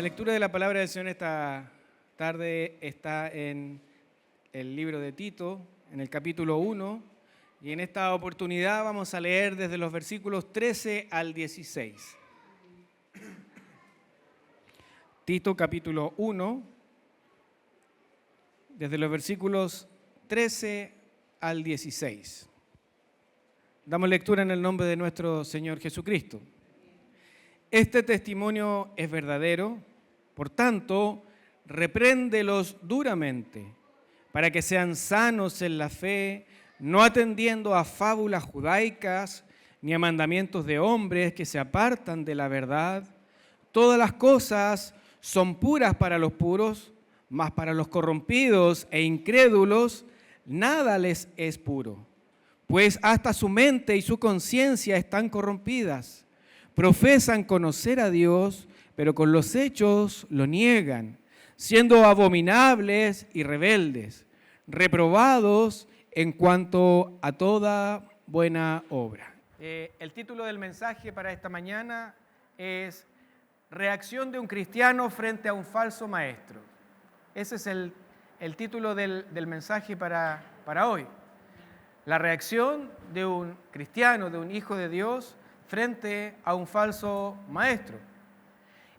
lectura de la palabra del Señor esta tarde está en el libro de Tito, en el capítulo 1, y en esta oportunidad vamos a leer desde los versículos 13 al 16. Tito capítulo 1, desde los versículos 13 al 16. Damos lectura en el nombre de nuestro Señor Jesucristo. Este testimonio es verdadero, por tanto, repréndelos duramente, para que sean sanos en la fe, no atendiendo a fábulas judaicas, ni a mandamientos de hombres que se apartan de la verdad. Todas las cosas son puras para los puros, mas para los corrompidos e incrédulos, nada les es puro, pues hasta su mente y su conciencia están corrompidas. Profesan conocer a Dios, pero con los hechos lo niegan, siendo abominables y rebeldes, reprobados en cuanto a toda buena obra. El título del mensaje para esta mañana es Reacción de un cristiano frente a un falso maestro. Ese es el título del mensaje para hoy. La reacción de un cristiano, de un hijo de Dios, frente a un falso maestro.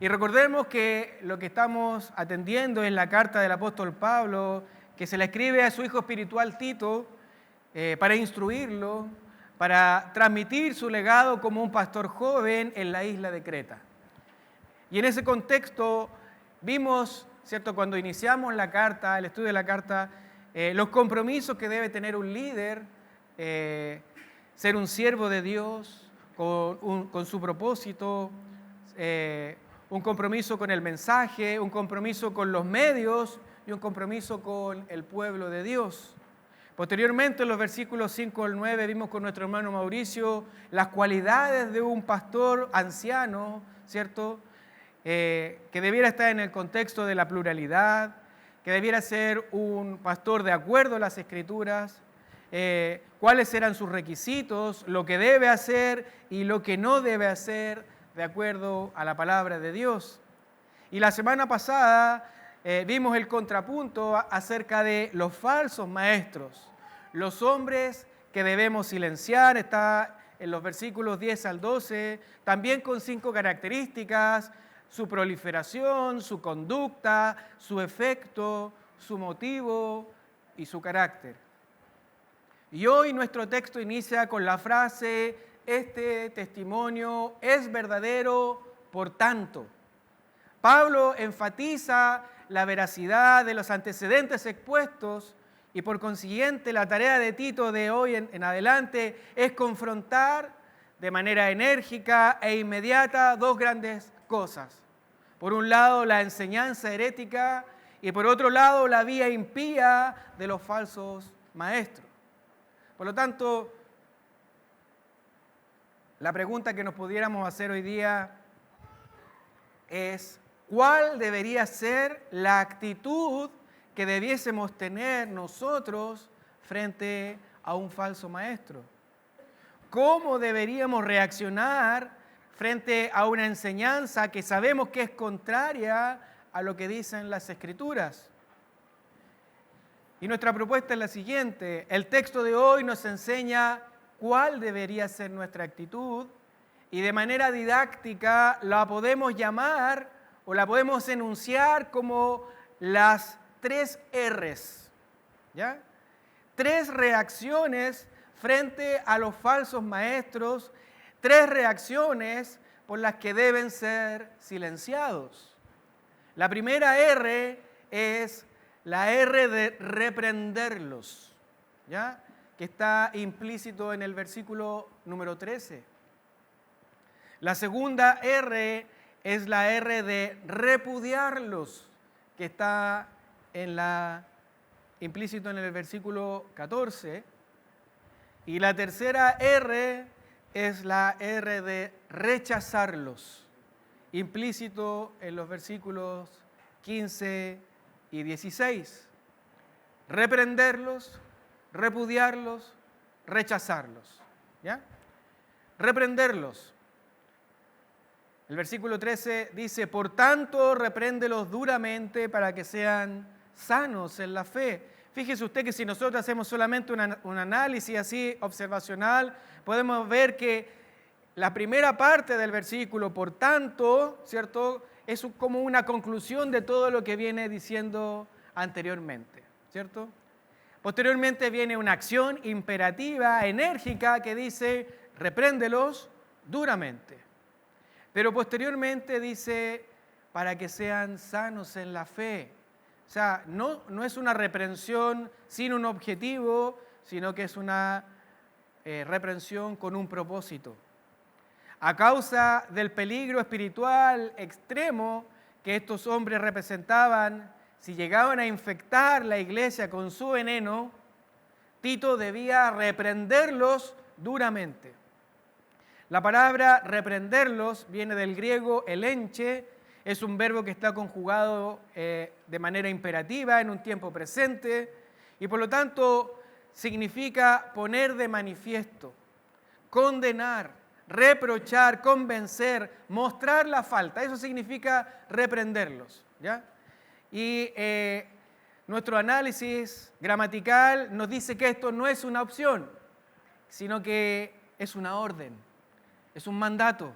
Y recordemos que lo que estamos atendiendo es la carta del apóstol Pablo, que se la escribe a su hijo espiritual Tito, para instruirlo, para transmitir su legado como un pastor joven en la isla de Creta. Y en ese contexto vimos, ¿cierto?, cuando iniciamos la carta, el estudio de la carta, los compromisos que debe tener un líder, ser un siervo de Dios, con su propósito, un compromiso con el mensaje, un compromiso con los medios y un compromiso con el pueblo de Dios. Posteriormente, en los versículos 5 al 9, vimos con nuestro hermano Mauricio las cualidades de un pastor anciano, ¿cierto?, que debiera estar en el contexto de la pluralidad, que debiera ser un pastor de acuerdo a las Escrituras, cuáles eran sus requisitos, lo que debe hacer y lo que no debe hacer de acuerdo a la palabra de Dios. Y la semana pasada vimos el contrapunto acerca de los falsos maestros, los hombres que debemos silenciar, está en los versículos 10 al 12, también con 5 características: su proliferación, su conducta, su efecto, su motivo y su carácter. Y hoy nuestro texto inicia con la frase: este testimonio es verdadero, por tanto. Pablo enfatiza la veracidad de los antecedentes expuestos y por consiguiente la tarea de Tito de hoy en adelante es confrontar de manera enérgica e inmediata dos grandes cosas. Por un lado, la enseñanza herética y por otro lado, la vía impía de los falsos maestros. Por lo tanto, la pregunta que nos pudiéramos hacer hoy día es: ¿cuál debería ser la actitud que debiésemos tener nosotros frente a un falso maestro? ¿Cómo deberíamos reaccionar frente a una enseñanza que sabemos que es contraria a lo que dicen las Escrituras? Y nuestra propuesta es la siguiente: el texto de hoy nos enseña cuál debería ser nuestra actitud y de manera didáctica la podemos llamar o la podemos enunciar como las 3 R's, ¿ya? 3 reacciones frente a los falsos maestros, 3 reacciones por las que deben ser silenciados. La primera R es la R de reprenderlos, ¿ya?, que está implícito en el versículo número 13. La segunda R es la R de repudiarlos, que está implícito en el versículo 14. Y la tercera R es la R de rechazarlos, implícito en los versículos 15 y 16. Reprenderlos, repudiarlos, rechazarlos, ¿ya? Reprenderlos. El versículo 13 dice, por tanto, repréndelos duramente para que sean sanos en la fe. Fíjese usted que si nosotros hacemos solamente un análisis así observacional, podemos ver que la primera parte del versículo, por tanto, ¿cierto?, es como una conclusión de todo lo que viene diciendo anteriormente, ¿cierto? Posteriormente viene una acción imperativa, enérgica, que dice, repréndelos duramente. Pero posteriormente dice, para que sean sanos en la fe. O sea, no es una reprensión sin un objetivo, sino que es una reprensión con un propósito. A causa del peligro espiritual extremo que estos hombres representaban, si llegaban a infectar la iglesia con su veneno, Tito debía reprenderlos duramente. La palabra reprenderlos viene del griego elenche, es un verbo que está conjugado de manera imperativa en un tiempo presente y por lo tanto significa poner de manifiesto, condenar, reprochar, convencer, mostrar la falta. Eso significa reprenderlos, ¿ya? Y nuestro análisis gramatical nos dice que esto no es una opción, sino que es una orden, es un mandato.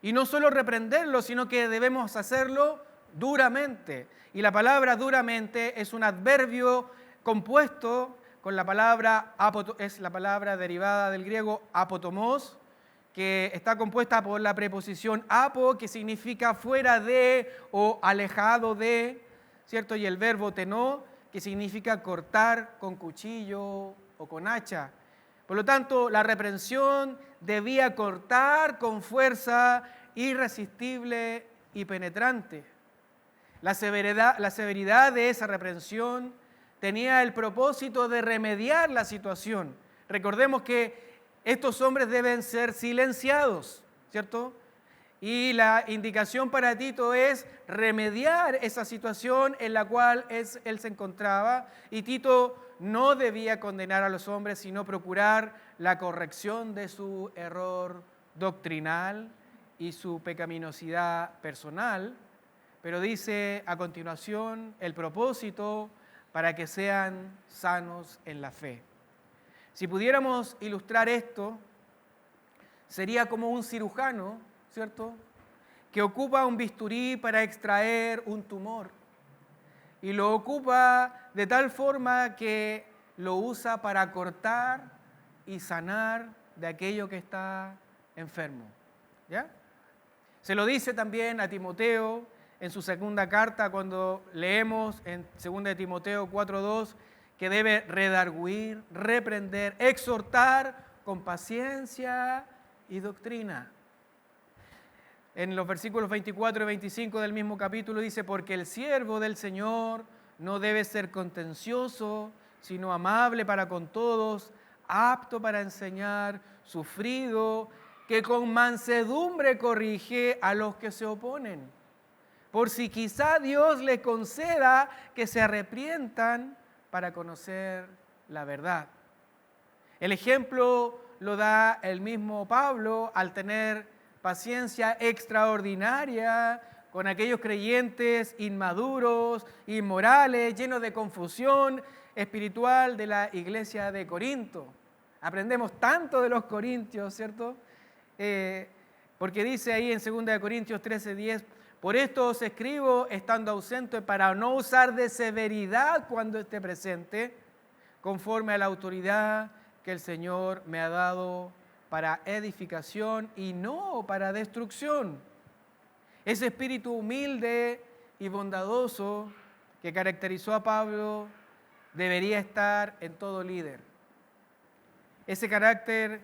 Y no solo reprenderlo, sino que debemos hacerlo duramente. Y la palabra duramente es un adverbio compuesto con la palabra, es la palabra derivada del griego apotomos, que está compuesta por la preposición apo, que significa fuera de o alejado de, ¿cierto? Y el verbo tenó, que significa cortar con cuchillo o con hacha. Por lo tanto, la reprensión debía cortar con fuerza irresistible y penetrante. La severidad de esa reprensión tenía el propósito de remediar la situación. Recordemos que estos hombres deben ser silenciados, ¿cierto? Y la indicación para Tito es remediar esa situación en la cual él se encontraba, y Tito no debía condenar a los hombres, sino procurar la corrección de su error doctrinal y su pecaminosidad personal, pero dice a continuación el propósito para que sean sanos en la fe. Si pudiéramos ilustrar esto, sería como un cirujano, ¿cierto?, que ocupa un bisturí para extraer un tumor y lo ocupa de tal forma que lo usa para cortar y sanar de aquello que está enfermo, ¿ya? Se lo dice también a Timoteo en su segunda carta cuando leemos en 2 de Timoteo 4:2 que debe redarguir, reprender, exhortar con paciencia y doctrina. En los versículos 24 y 25 del mismo capítulo dice, porque el siervo del Señor no debe ser contencioso, sino amable para con todos, apto para enseñar, sufrido, que con mansedumbre corrige a los que se oponen, por si quizá Dios le conceda que se arrepientan para conocer la verdad. El ejemplo lo da el mismo Pablo al tener paciencia extraordinaria con aquellos creyentes inmaduros, inmorales, llenos de confusión espiritual de la iglesia de Corinto. Aprendemos tanto de los corintios, ¿cierto? Porque dice ahí en 2 Corintios 13:10, por esto os escribo estando ausente para no usar de severidad cuando esté presente, conforme a la autoridad que el Señor me ha dado para edificación y no para destrucción. Ese espíritu humilde y bondadoso que caracterizó a Pablo debería estar en todo líder. Ese carácter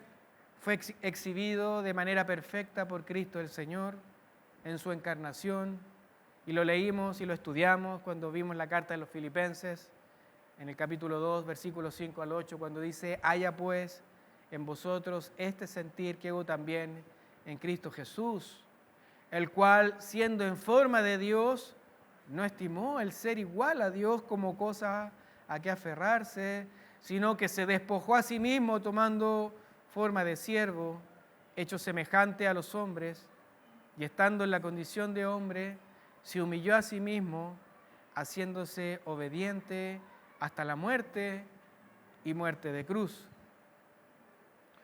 fue exhibido de manera perfecta por Cristo el Señor en su encarnación, y lo leímos y lo estudiamos cuando vimos la carta de los Filipenses, en el capítulo 2, versículos 5 al 8, cuando dice, haya pues en vosotros este sentir que hubo también en Cristo Jesús, el cual, siendo en forma de Dios, no estimó el ser igual a Dios como cosa a que aferrarse, sino que se despojó a sí mismo tomando forma de siervo, hecho semejante a los hombres, y estando en la condición de hombre, se humilló a sí mismo, haciéndose obediente hasta la muerte y muerte de cruz.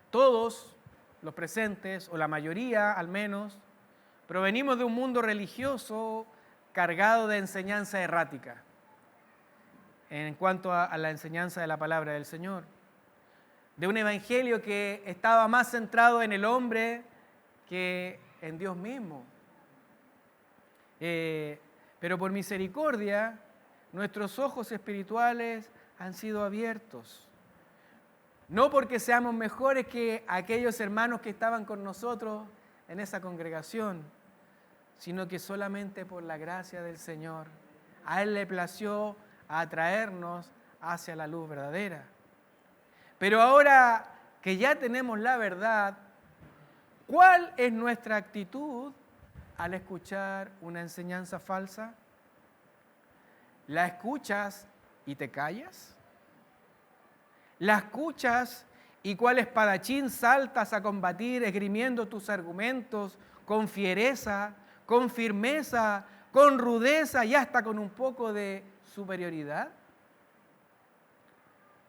Todos los presentes, o la mayoría al menos, provenimos de un mundo religioso cargado de enseñanza errática en cuanto a la enseñanza de la palabra del Señor. De un evangelio que estaba más centrado en el hombre que en Dios mismo. Pero por misericordia, nuestros ojos espirituales han sido abiertos. No porque seamos mejores que aquellos hermanos que estaban con nosotros en esa congregación, sino que solamente por la gracia del Señor. A Él le plació atraernos hacia la luz verdadera. Pero ahora que ya tenemos la verdad, ¿cuál es nuestra actitud al escuchar una enseñanza falsa? ¿La escuchas y te callas? ¿La escuchas y cuál espadachín saltas a combatir esgrimiendo tus argumentos con fiereza, con firmeza, con rudeza y hasta con un poco de superioridad?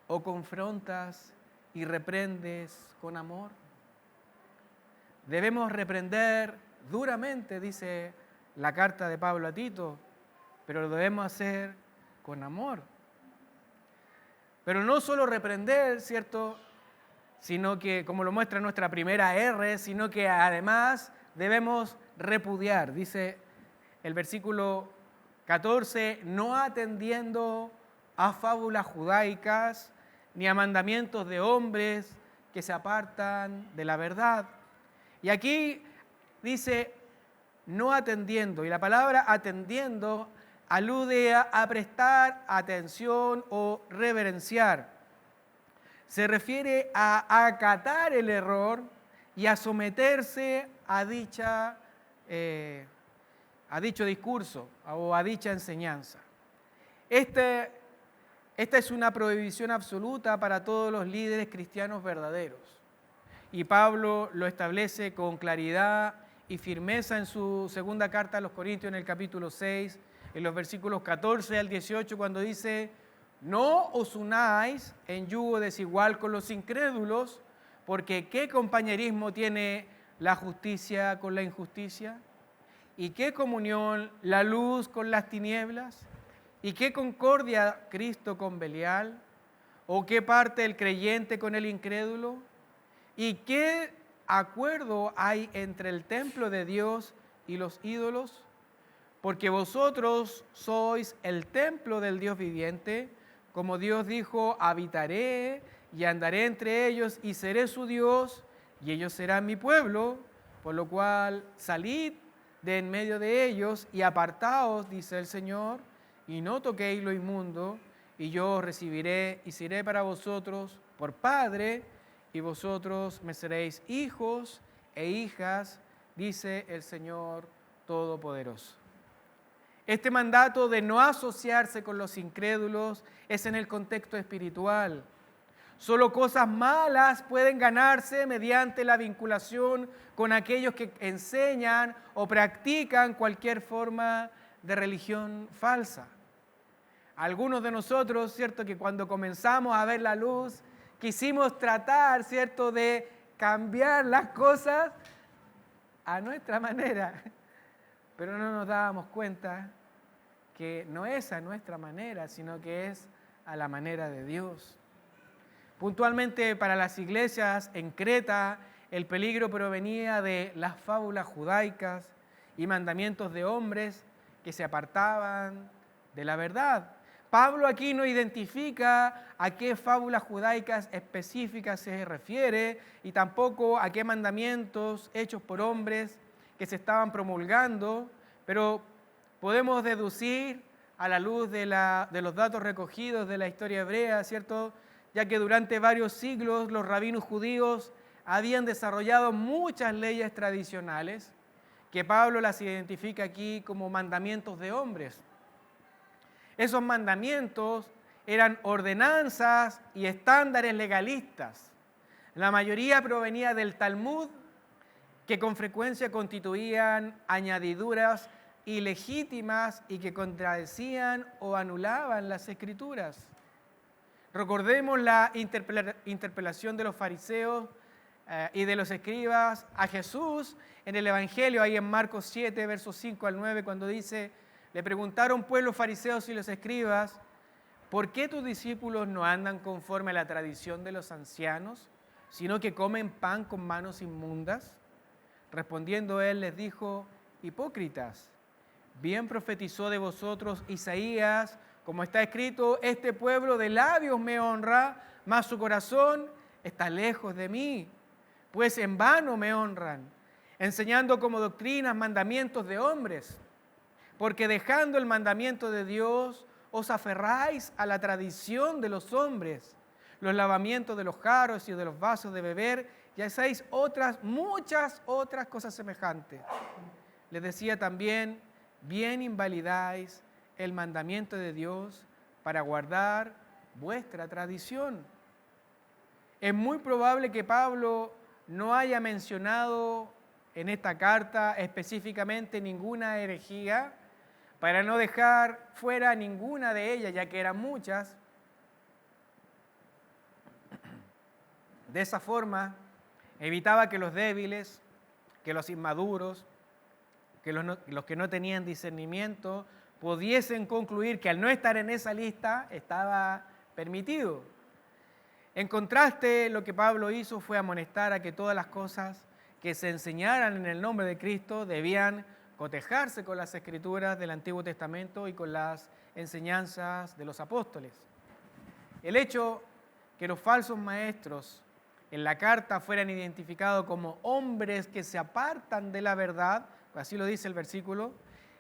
¿O confrontas y reprendes con amor? Debemos reprender duramente, dice la carta de Pablo a Tito, pero lo debemos hacer con amor. Pero no solo reprender, ¿cierto? Sino que, como lo muestra nuestra primera R, sino que además debemos repudiar. Dice el versículo 14, no atendiendo a fábulas judaicas ni a mandamientos de hombres que se apartan de la verdad. Y aquí dice no atendiendo, y la palabra atendiendo alude a prestar atención o reverenciar. Se refiere a acatar el error y a someterse a dicho discurso o a dicha enseñanza. Esta es una prohibición absoluta para todos los líderes cristianos verdaderos. Y Pablo lo establece con claridad y firmeza en su segunda carta a los Corintios en el capítulo 6, en los versículos 14 al 18, cuando dice: no os unáis en yugo desigual con los incrédulos, porque ¿qué compañerismo tiene la justicia con la injusticia? ¿Y qué comunión la luz con las tinieblas? ¿Y qué concordia Cristo con Belial? ¿O qué parte el creyente con el incrédulo? ¿Y qué acuerdo hay entre el templo de Dios y los ídolos? Porque vosotros sois el templo del Dios viviente, como Dios dijo: habitaré y andaré entre ellos y seré su Dios, y ellos serán mi pueblo, por lo cual salid de en medio de ellos y apartaos, dice el Señor, y no toquéis lo inmundo, y yo os recibiré y seré para vosotros por Padre, y vosotros me seréis hijos e hijas, dice el Señor Todopoderoso. Este mandato de no asociarse con los incrédulos es en el contexto espiritual. Solo cosas malas pueden ganarse mediante la vinculación con aquellos que enseñan o practican cualquier forma de religión falsa. Algunos de nosotros, ¿cierto?, que cuando comenzamos a ver la luz, quisimos tratar, ¿cierto?, de cambiar las cosas a nuestra manera, pero no nos dábamos cuenta que no es a nuestra manera, sino que es a la manera de Dios. Puntualmente para las iglesias en Creta, el peligro provenía de las fábulas judaicas y mandamientos de hombres que se apartaban de la verdad. Pablo aquí no identifica a qué fábulas judaicas específicas se refiere y tampoco a qué mandamientos hechos por hombres que se estaban promulgando, pero podemos deducir a la luz de los datos recogidos de la historia hebrea, ¿cierto?, ya que durante varios siglos los rabinos judíos habían desarrollado muchas leyes tradicionales que Pablo las identifica aquí como mandamientos de hombres. Esos mandamientos eran ordenanzas y estándares legalistas. La mayoría provenía del Talmud que con frecuencia constituían añadiduras ilegítimas y que contradecían o anulaban las Escrituras. Recordemos la interpelación de los fariseos y de los escribas a Jesús en el Evangelio, ahí en Marcos 7, versos 5 al 9, cuando dice, le preguntaron pues los fariseos y los escribas, ¿por qué tus discípulos no andan conforme a la tradición de los ancianos, sino que comen pan con manos inmundas? Respondiendo él les dijo, hipócritas, bien profetizó de vosotros Isaías, como está escrito, este pueblo de labios me honra, mas su corazón está lejos de mí, pues en vano me honran, enseñando como doctrinas mandamientos de hombres, porque dejando el mandamiento de Dios, os aferráis a la tradición de los hombres, los lavamientos de los jarros y de los vasos de beber, y hacéis muchas otras cosas semejantes. Les decía también, bien invalidáis el mandamiento de Dios para guardar vuestra tradición. Es muy probable que Pablo no haya mencionado en esta carta específicamente ninguna herejía, para no dejar fuera ninguna de ellas, ya que eran muchas. De esa forma, evitaba que los débiles, que los inmaduros, que los que no tenían discernimiento, pudiesen concluir que al no estar en esa lista estaba permitido. En contraste, lo que Pablo hizo fue amonestar a que todas las cosas que se enseñaran en el nombre de Cristo debían cotejarse con las Escrituras del Antiguo Testamento y con las enseñanzas de los apóstoles. El hecho que los falsos maestros en la carta fueran identificados como hombres que se apartan de la verdad, así lo dice el versículo,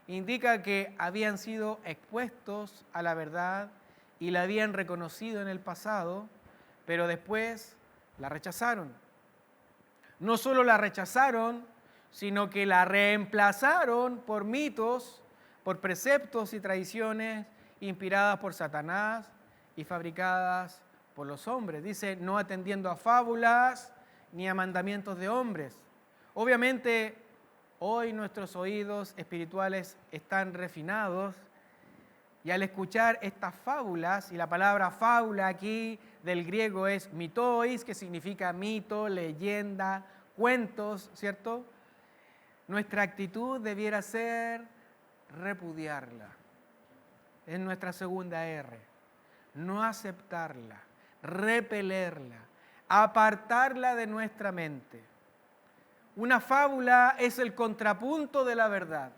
indica que habían sido expuestos a la verdad y la habían reconocido en el pasado, pero después la rechazaron. No solo la rechazaron, sino que la reemplazaron por mitos, por preceptos y tradiciones inspiradas por Satanás y fabricadas por los hombres. Dice, no atendiendo a fábulas ni a mandamientos de hombres. Obviamente, hoy nuestros oídos espirituales están refinados y al escuchar estas fábulas, y la palabra fábula aquí del griego es mitois, que significa mito, leyenda, cuentos, ¿cierto? Nuestra actitud debiera ser repudiarla. Es nuestra segunda R. No aceptarla, repelerla, apartarla de nuestra mente. Una fábula es el contrapunto de la verdad,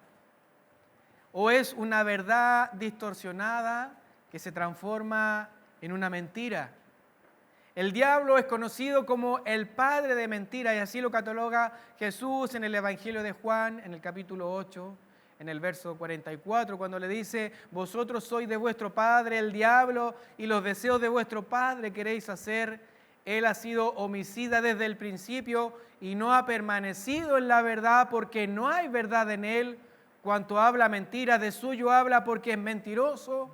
o es una verdad distorsionada que se transforma en una mentira. El diablo es conocido como el padre de mentiras y así lo cataloga Jesús en el Evangelio de Juan, en el capítulo 8, en el verso 44, cuando le dice, vosotros sois de vuestro padre el diablo y los deseos de vuestro padre queréis hacer. Él ha sido homicida desde el principio y no ha permanecido en la verdad porque no hay verdad en él. Cuanto habla mentira, de suyo habla porque es mentiroso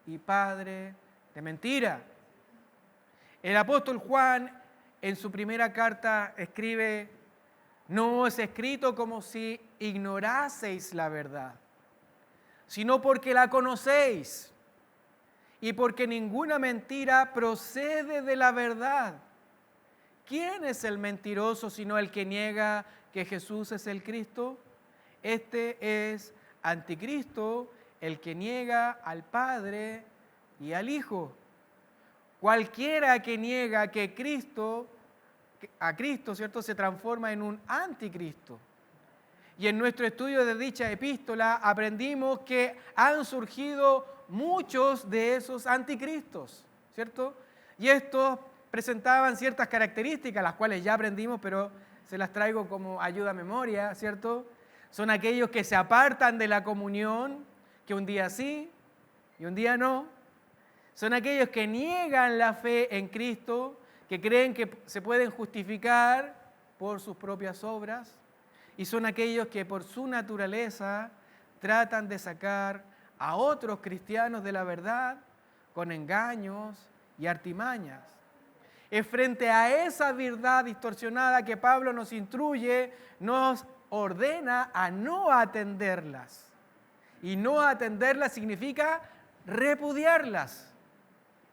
y padre de mentira. El apóstol Juan en su primera carta escribe, no os he escrito como si ignoraseis la verdad, sino porque la conocéis y porque ninguna mentira procede de la verdad. ¿Quién es el mentiroso sino el que niega que Jesús es el Cristo? Este es anticristo, el que niega al Padre y al Hijo. Cualquiera que niega que a Cristo, ¿cierto?, se transforma en un anticristo. Y en nuestro estudio de dicha epístola aprendimos que han surgido muchos de esos anticristos, ¿cierto? Y estos presentaban ciertas características, las cuales ya aprendimos, pero se las traigo como ayuda a memoria, ¿cierto? Son aquellos que se apartan de la comunión, que un día sí y un día no. Son aquellos que niegan la fe en Cristo, que creen que se pueden justificar por sus propias obras, y son aquellos que por su naturaleza tratan de sacar a otros cristianos de la verdad con engaños y artimañas. Es frente a esa verdad distorsionada que Pablo nos instruye, nos ordena a no atenderlas. Y no atenderlas significa repudiarlas.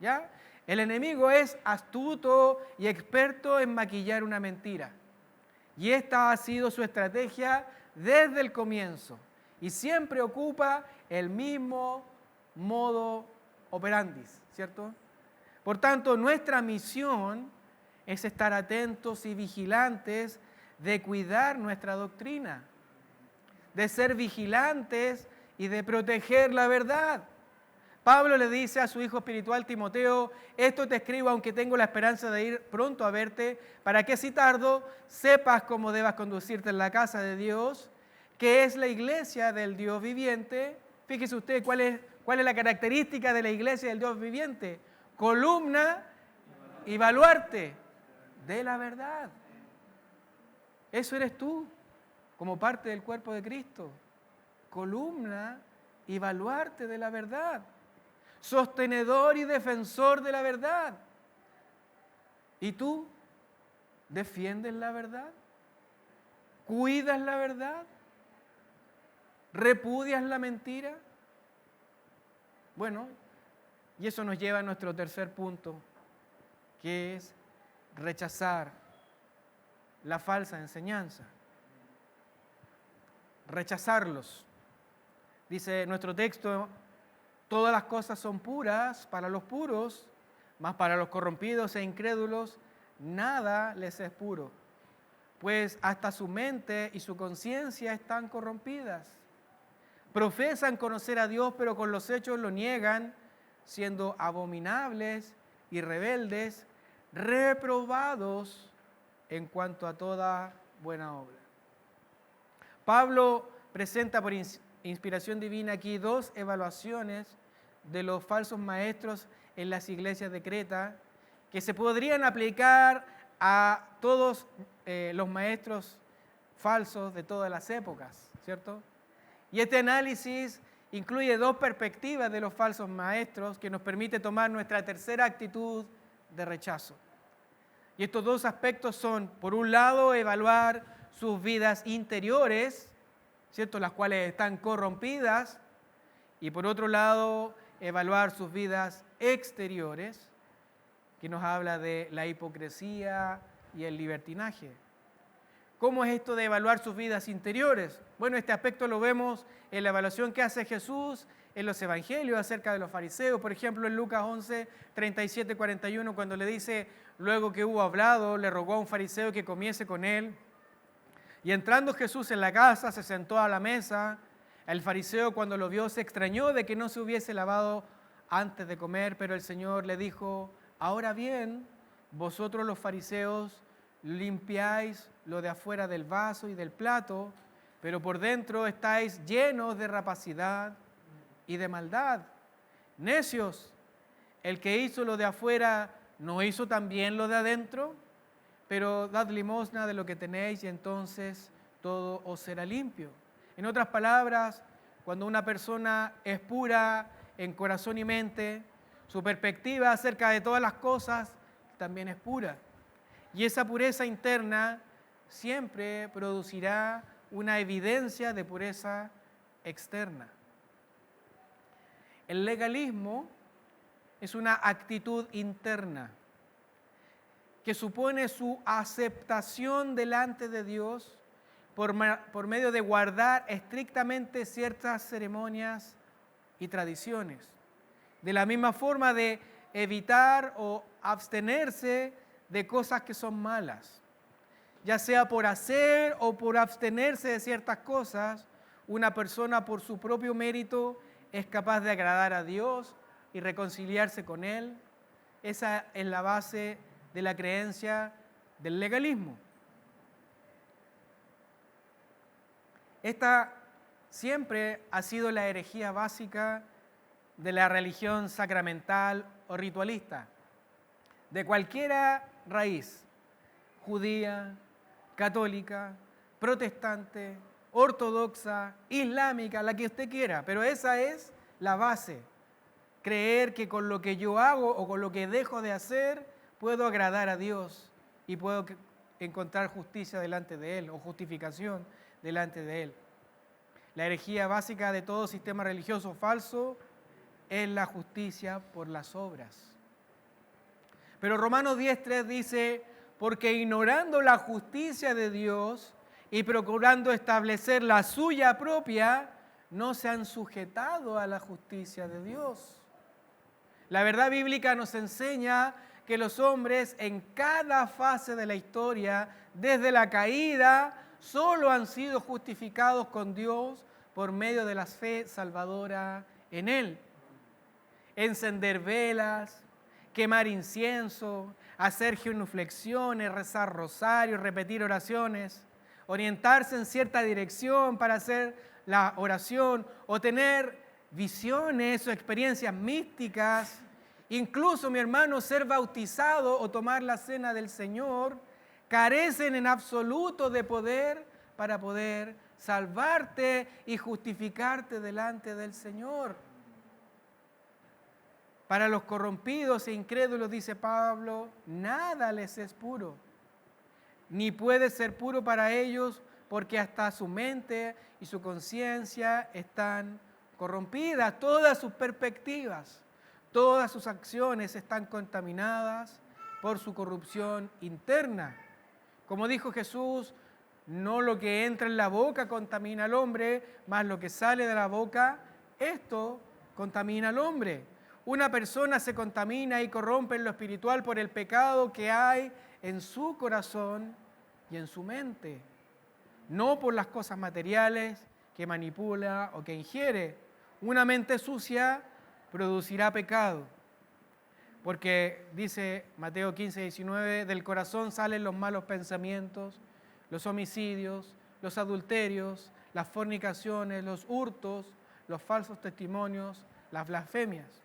¿Ya? El enemigo es astuto y experto en maquillar una mentira. Y esta ha sido su estrategia desde el comienzo. Y siempre ocupa el mismo modo operandi, ¿cierto? Por tanto, nuestra misión es estar atentos y vigilantes de cuidar nuestra doctrina, de ser vigilantes y de proteger la verdad. Pablo le dice a su hijo espiritual Timoteo: esto te escribo aunque tengo la esperanza de ir pronto a verte, para que si tardo sepas cómo debas conducirte en la casa de Dios, que es la iglesia del Dios viviente. Fíjese usted cuál es la característica de la iglesia del Dios viviente: columna y baluarte de la verdad. Eso eres tú, como parte del cuerpo de Cristo. Columna y baluarte de la verdad. Sostenedor y defensor de la verdad. ¿Y tú defiendes la verdad? ¿Cuidas la verdad? ¿Repudias la mentira? Bueno, y eso nos lleva a nuestro tercer punto, que es rechazar la falsa enseñanza. Rechazarlos. Dice nuestro texto: todas las cosas son puras para los puros, mas para los corrompidos e incrédulos nada les es puro, pues hasta su mente y su conciencia están corrompidas. Profesan conocer a Dios, pero con los hechos lo niegan, siendo abominables y rebeldes, reprobados en cuanto a toda buena obra. Pablo presenta por inspiración divina aquí dos evaluaciones de los falsos maestros en las iglesias de Creta, que se podrían aplicar a todos los maestros falsos de todas las épocas, ¿cierto? Y este análisis incluye dos perspectivas de los falsos maestros que nos permite tomar nuestra tercera actitud de rechazo. Y estos dos aspectos son, por un lado, evaluar sus vidas interiores, ¿cierto?, las cuales están corrompidas, y por otro lado, evaluar sus vidas exteriores, que nos habla de la hipocresía y el libertinaje. ¿Cómo es esto de evaluar sus vidas interiores? Bueno, este aspecto lo vemos en la evaluación que hace Jesús en los evangelios acerca de los fariseos. Por ejemplo, en Lucas 11, 37, 41, cuando le dice: luego que hubo hablado, le rogó a un fariseo que comiese con él. Y entrando Jesús en la casa, se sentó a la mesa. El fariseo, cuando lo vio, se extrañó de que no se hubiese lavado antes de comer, pero el Señor le dijo: ahora bien, vosotros los fariseos limpiáis lo de afuera del vaso y del plato, pero por dentro estáis llenos de rapacidad y de maldad. Necios, el que hizo lo de afuera, ¿no hizo también lo de adentro? Pero dad limosna de lo que tenéis y entonces todo os será limpio. En otras palabras, cuando una persona es pura en corazón y mente, su perspectiva acerca de todas las cosas también es pura. Y esa pureza interna siempre producirá una evidencia de pureza externa. El legalismo es una actitud interna que supone su aceptación delante de Dios por medio de guardar estrictamente ciertas ceremonias y tradiciones. De la misma forma de evitar o abstenerse de cosas que son malas. Ya sea por hacer o por abstenerse de ciertas cosas, una persona por su propio mérito es capaz de agradar a Dios y reconciliarse con Él. Esa es la base de la creencia del legalismo. Esta siempre ha sido la herejía básica de la religión sacramental o ritualista, de cualquiera raíz, judía, católica, protestante, ortodoxa, islámica, la que usted quiera, pero esa es la base. Creer que con lo que yo hago o con lo que dejo de hacer puedo agradar a Dios y puedo encontrar justicia delante de Él o justificación delante de Él. La herejía básica de todo sistema religioso falso es la justicia por las obras. Pero Romanos 10:3 dice, porque ignorando la justicia de Dios y procurando establecer la suya propia, no se han sujetado a la justicia de Dios. La verdad bíblica nos enseña que los hombres en cada fase de la historia, desde la caída, solo han sido justificados con Dios por medio de la fe salvadora en Él. Encender velas, quemar incienso, hacer genuflexiones, rezar rosarios, repetir oraciones, orientarse en cierta dirección para hacer la oración o tener visiones o experiencias místicas, incluso, mi hermano, ser bautizado o tomar la cena del Señor, carecen en absoluto de poder para poder salvarte y justificarte delante del Señor. Para los corrompidos e incrédulos, dice Pablo, nada les es puro, ni puede ser puro para ellos, porque hasta su mente y su conciencia están corrompidas. Todas sus perspectivas, todas sus acciones están contaminadas por su corrupción interna. Como dijo Jesús, no lo que entra en la boca contamina al hombre, mas lo que sale de la boca, esto contamina al hombre. Una persona se contamina y corrompe en lo espiritual por el pecado que hay en su corazón y en su mente, no por las cosas materiales que manipula o que ingiere. Una mente sucia producirá pecado, porque dice Mateo 15:19, del corazón salen los malos pensamientos, los homicidios, los adulterios, las fornicaciones, los hurtos, los falsos testimonios, las blasfemias.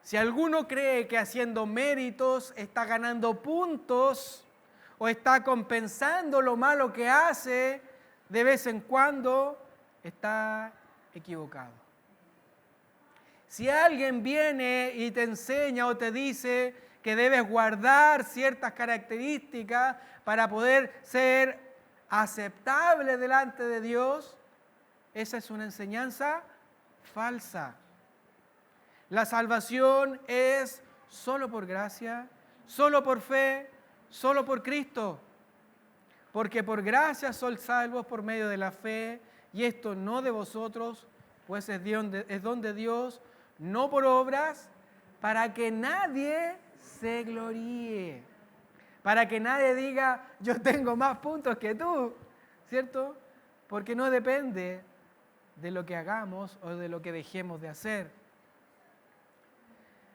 Si alguno cree que haciendo méritos está ganando puntos o está compensando lo malo que hace de vez en cuando, está equivocado. Si alguien viene y te enseña o te dice que debes guardar ciertas características para poder ser aceptable delante de Dios, esa es una enseñanza falsa. La salvación es solo por gracia, solo por fe, solo por Cristo. Porque por gracia sois salvos por medio de la fe, y esto no de vosotros, pues es don de Dios, no por obras, para que nadie se gloríe. Para que nadie diga, yo tengo más puntos que tú, ¿cierto? Porque no depende de lo que hagamos o de lo que dejemos de hacer.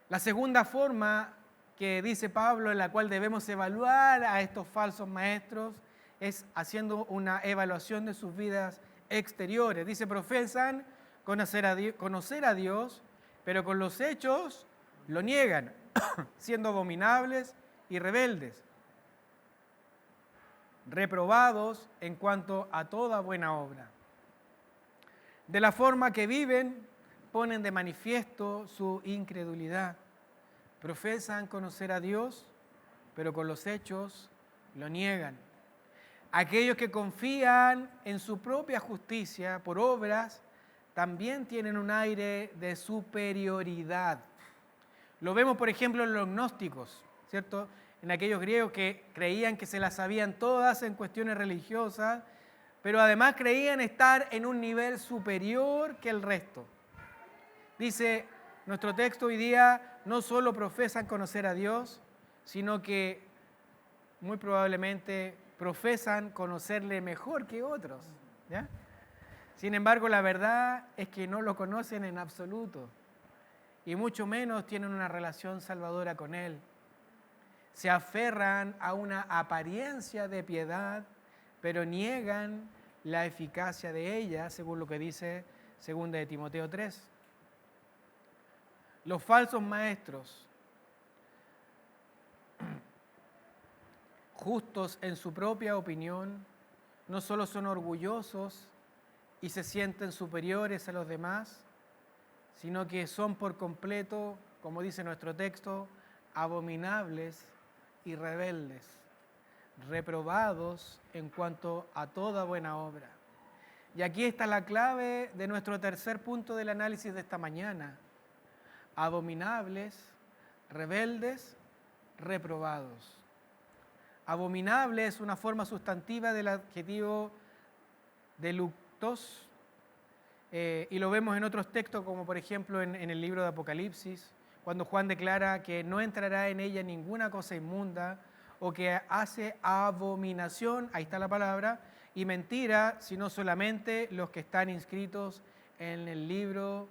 La segunda forma que dice Pablo en la cual debemos evaluar a estos falsos maestros es haciendo una evaluación de sus vidas exteriores. Dice, profesan conocer a Dios, pero con los hechos lo niegan, siendo abominables y rebeldes, reprobados en cuanto a toda buena obra. De la forma que viven, ponen de manifiesto su incredulidad. Profesan conocer a Dios, pero con los hechos lo niegan. Aquellos que confían en su propia justicia por obras, también tienen un aire de superioridad. Lo vemos, por ejemplo, en los gnósticos, ¿cierto? En aquellos griegos que creían que se las sabían todas en cuestiones religiosas, pero además creían estar en un nivel superior que el resto. Dice nuestro texto hoy día, no solo profesan conocer a Dios, sino que muy probablemente profesan conocerle mejor que otros, ¿ya? Sin embargo, la verdad es que no lo conocen en absoluto y mucho menos tienen una relación salvadora con Él. Se aferran a una apariencia de piedad, pero niegan la eficacia de ella, según lo que dice 2 de Timoteo 3. Los falsos maestros, justos en su propia opinión, no solo son orgullosos y se sienten superiores a los demás, sino que son por completo, como dice nuestro texto, abominables y rebeldes, reprobados en cuanto a toda buena obra. Y aquí está la clave de nuestro tercer punto del análisis de esta mañana. Abominables, rebeldes, reprobados. Abominable es una forma sustantiva del adjetivo deluctos, y lo vemos en otros textos, como por ejemplo en el libro de Apocalipsis, cuando Juan declara que no entrará en ella ninguna cosa inmunda o que hace abominación, ahí está la palabra, y mentira, sino solamente los que están inscritos en el libro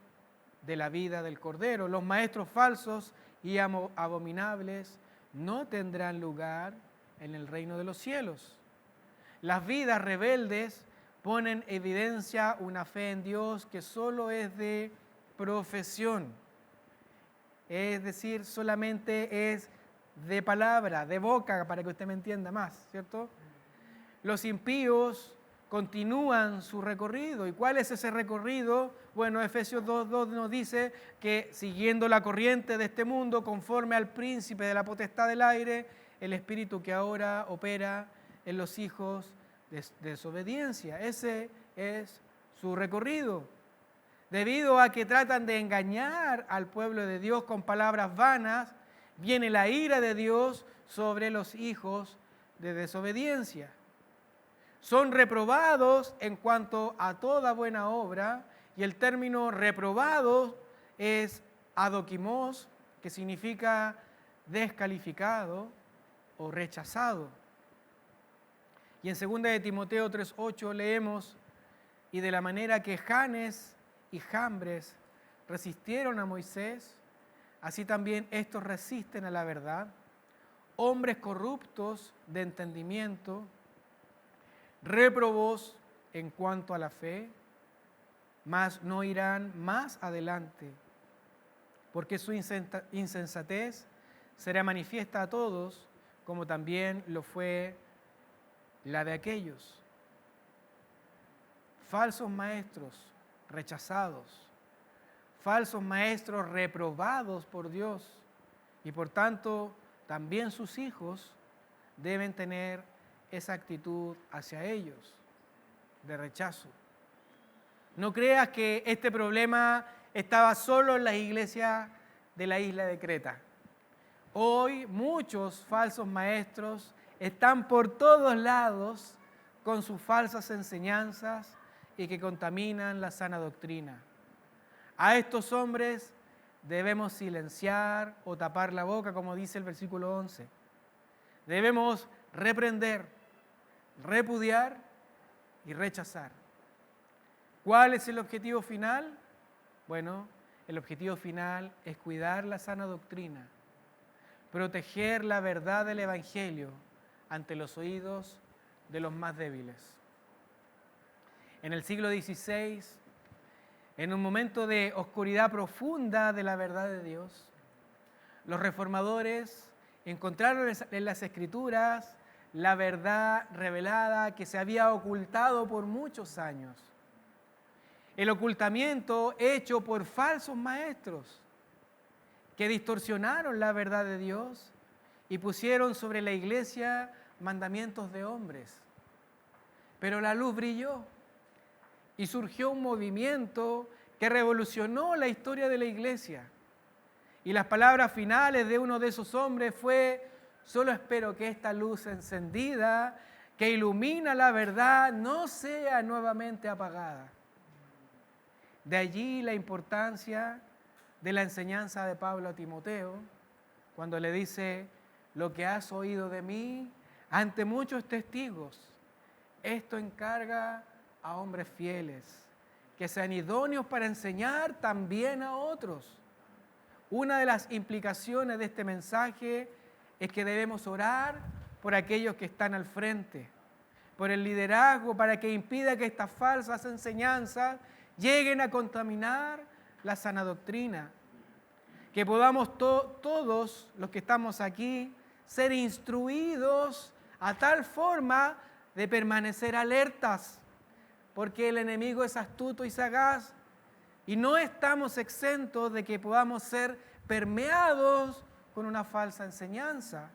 de la vida del Cordero. Los maestros falsos y abominables no tendrán lugar en el reino de los cielos. Las vidas rebeldes ponen en evidencia una fe en Dios que solo es de profesión. Es decir, solamente es de palabra, de boca, para que usted me entienda más, ¿cierto? Los impíos continúan su recorrido. ¿Y cuál es ese recorrido? Bueno, Efesios 2:2 nos dice que siguiendo la corriente de este mundo, conforme al príncipe de la potestad del aire, el espíritu que ahora opera en los hijos de desobediencia. Ese es su recorrido. Debido a que tratan de engañar al pueblo de Dios con palabras vanas, viene la ira de Dios sobre los hijos de desobediencia. Son reprobados en cuanto a toda buena obra, y el término reprobado es adokimos, que significa descalificado o rechazado. Y en 2 de Timoteo 3:8 leemos: y de la manera que Janes y Jambres resistieron a Moisés, así también estos resisten a la verdad, hombres corruptos de entendimiento, réprobos en cuanto a la fe, mas no irán más adelante, porque su insensatez será manifiesta a todos, como también lo fue la de aquellos. Falsos maestros rechazados, falsos maestros reprobados por Dios, y por tanto también sus hijos deben tener esa actitud hacia ellos de rechazo. No creas que este problema estaba solo en las iglesias de la isla de Creta. Hoy muchos falsos maestros están por todos lados con sus falsas enseñanzas y que contaminan la sana doctrina. A estos hombres debemos silenciar o tapar la boca, como dice el versículo 11. Debemos reprender, repudiar y rechazar. ¿Cuál es el objetivo final? Bueno, el objetivo final es cuidar la sana doctrina, proteger la verdad del Evangelio ante los oídos de los más débiles. En el siglo XVI, en un momento de oscuridad profunda de la verdad de Dios, los reformadores encontraron en las Escrituras la verdad revelada que se había ocultado por muchos años. El ocultamiento hecho por falsos maestros que distorsionaron la verdad de Dios y pusieron sobre la iglesia mandamientos de hombres. Pero la luz brilló y surgió un movimiento que revolucionó la historia de la iglesia. Y las palabras finales de uno de esos hombres fue: solo espero que esta luz encendida que ilumina la verdad no sea nuevamente apagada. De allí la importancia de la enseñanza de Pablo a Timoteo, cuando le dice: lo que has oído de mí ante muchos testigos, esto encarga a hombres fieles, que sean idóneos para enseñar también a otros. Una de las implicaciones de este mensaje es que debemos orar por aquellos que están al frente, por el liderazgo, para que impida que estas falsas enseñanzas lleguen a contaminar la sana doctrina. Que podamos todos los que estamos aquí ser instruidos a tal forma de permanecer alertas, porque el enemigo es astuto y sagaz, y no estamos exentos de que podamos ser permeados con una falsa enseñanza.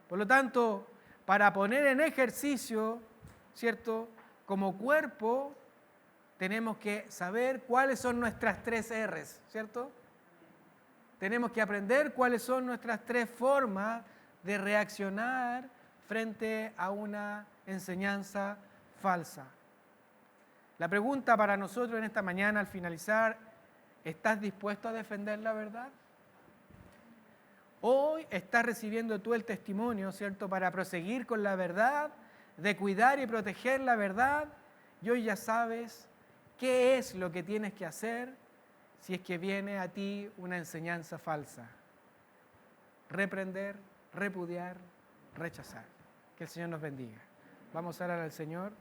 Por lo tanto, para poner en ejercicio, ¿cierto? Como cuerpo, tenemos que saber cuáles son nuestras 3 R's, ¿cierto? Tenemos que aprender cuáles son nuestras 3 formas de reaccionar frente a una enseñanza falsa. La pregunta para nosotros en esta mañana al finalizar, ¿estás dispuesto a defender la verdad? Hoy estás recibiendo tú el testimonio, ¿cierto?, para proseguir con la verdad, de cuidar y proteger la verdad, y hoy ya sabes qué es lo que tienes que hacer si es que viene a ti una enseñanza falsa. Reprender, repudiar, rechazar. Que el Señor nos bendiga. Vamos a orar al Señor.